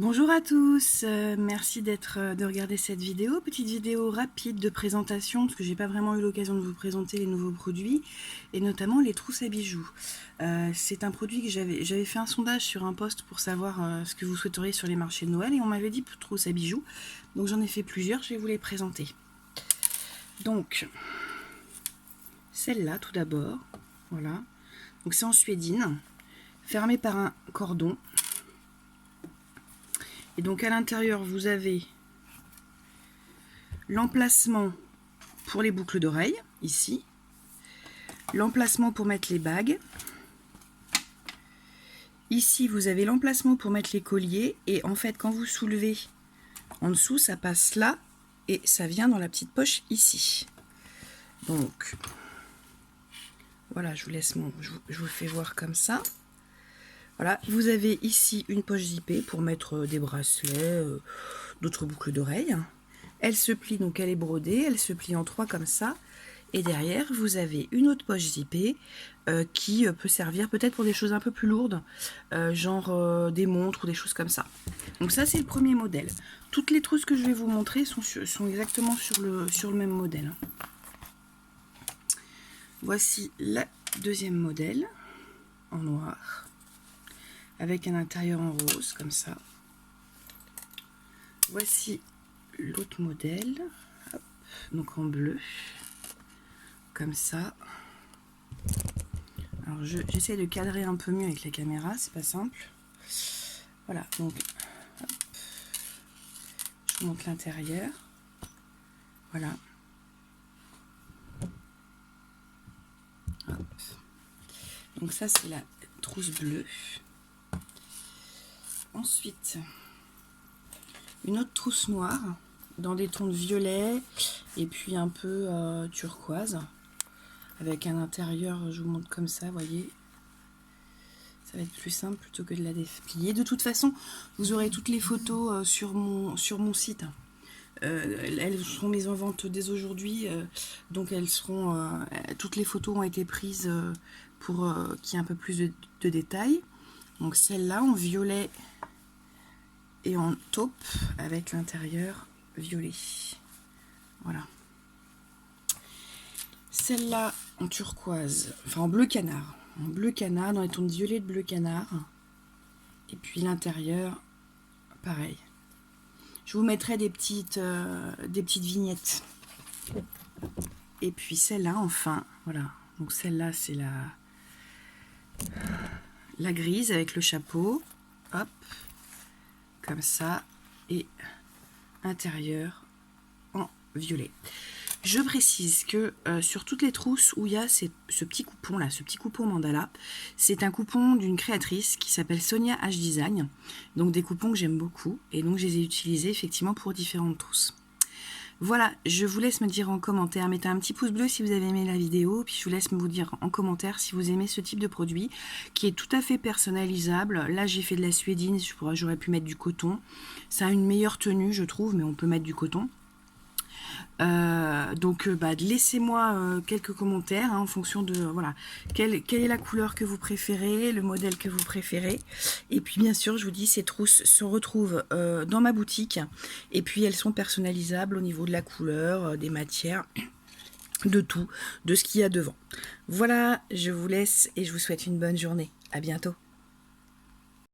Bonjour à tous, merci de regarder cette vidéo, petite vidéo rapide de présentation parce que j'ai pas vraiment eu l'occasion de vous présenter les nouveaux produits et notamment les trousses à bijoux. C'est un produit que j'avais fait un sondage sur un post pour savoir ce que vous souhaiteriez sur les marchés de Noël et on m'avait dit trousses à bijoux, donc j'en ai fait plusieurs, je vais vous les présenter. Donc celle-là tout d'abord, voilà, donc c'est en suédine, fermée par un cordon. Et donc à l'intérieur, vous avez l'emplacement pour les boucles d'oreilles, ici. L'emplacement pour mettre les bagues. Ici, vous avez l'emplacement pour mettre les colliers. Et en fait, quand vous soulevez en dessous, ça passe là. Et ça vient dans la petite poche ici. Donc, voilà, je vous fais voir comme ça. Voilà, vous avez ici une poche zippée pour mettre des bracelets, d'autres boucles d'oreilles. Elle se plie, donc elle est brodée, elle se plie en trois comme ça. Et derrière, vous avez une autre poche zippée qui peut servir peut-être pour des choses un peu plus lourdes, genre des montres ou des choses comme ça. Donc ça, c'est le premier modèle. Toutes les trousses que je vais vous montrer sont exactement sur le même modèle. Voici le deuxième modèle en noir, avec un intérieur en rose, comme ça. Voici l'autre modèle, hop, donc en bleu, comme ça. Alors j'essaie de cadrer un peu mieux avec la caméra, c'est pas simple. Voilà, donc hop, je vous montre l'intérieur. Voilà. Hop. Donc ça c'est la trousse bleue. Ensuite, une autre trousse noire dans des tons de violet et puis un peu turquoise, avec un intérieur, je vous montre comme ça, voyez, ça va être plus simple plutôt que de la déplier. De toute façon, vous aurez toutes les photos sur mon site. Elles seront mises en vente dès aujourd'hui, donc elles seront, toutes les photos ont été prises pour qu'il y ait un peu plus de détails. Donc celle-là en violet et en taupe avec l'intérieur violet. Voilà. Celle-là en turquoise, enfin en bleu canard. En bleu canard, dans les tons de violet de bleu canard. Et puis l'intérieur, pareil. Je vous mettrai des petites vignettes. Et puis celle-là, enfin, voilà. Donc celle-là, c'est la grise avec le chapeau. Hop. Comme ça. Et intérieur en violet. Je précise que sur toutes les trousses où il y a ce petit coupon là, ce petit coupon mandala, c'est un coupon d'une créatrice qui s'appelle Sonia H Design. Donc des coupons que j'aime beaucoup et donc je les ai utilisés effectivement pour différentes trousses. Voilà, je vous laisse me dire en commentaire, mettez un petit pouce bleu si vous avez aimé la vidéo, puis je vous laisse vous dire en commentaire si vous aimez ce type de produit qui est tout à fait personnalisable. Là j'ai fait de la suédine, j'aurais pu mettre du coton. Ça a une meilleure tenue je trouve, mais on peut mettre du coton. Donc laissez-moi quelques commentaires en fonction de voilà quelle est la couleur que vous préférez, le modèle que vous préférez. Et puis bien sûr je vous dis, ces trousses se retrouvent dans ma boutique et puis elles sont personnalisables au niveau de la couleur, des matières, de tout, de ce qu'il y a devant. Voilà, je vous laisse et je vous souhaite une bonne journée. À bientôt.